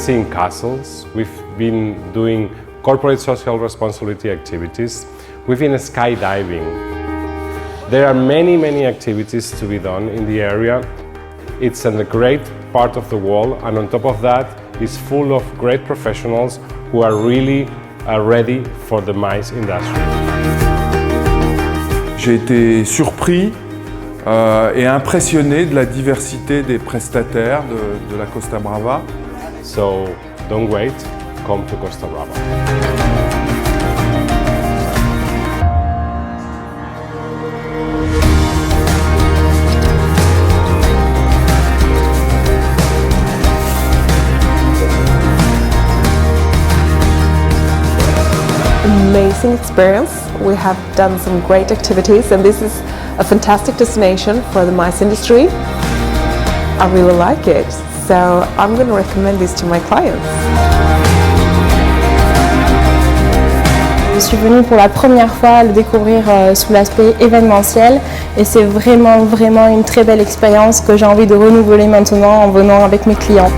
seeing castles, we've been doing corporate social responsibility activities, we've been skydiving. There are many activities to be done in the area. It's a great part of the world, and on top of that, it's full of great professionals who are really ready for the mice industry. J'ai été surpris et impressionné de la diversité des prestataires de la Costa Brava. So don't wait, come to Costa Brava. Amazing experience. We have done some great activities, and this is a fantastic destination for the mice industry. I really like it, so I'm going to recommend this to my clients. Je suis venue pour la première fois le découvrir sous l'aspect événementiel, et c'est vraiment une très belle expérience que j'ai envie de renouveler maintenant en venant avec mes clients.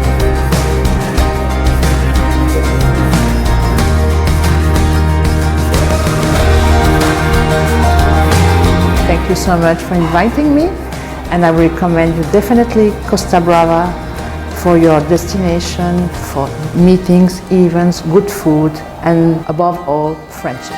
Thank you so much for inviting me, and I recommend you definitely Costa Brava for your destination, for meetings, events, good food, and above all, friendship.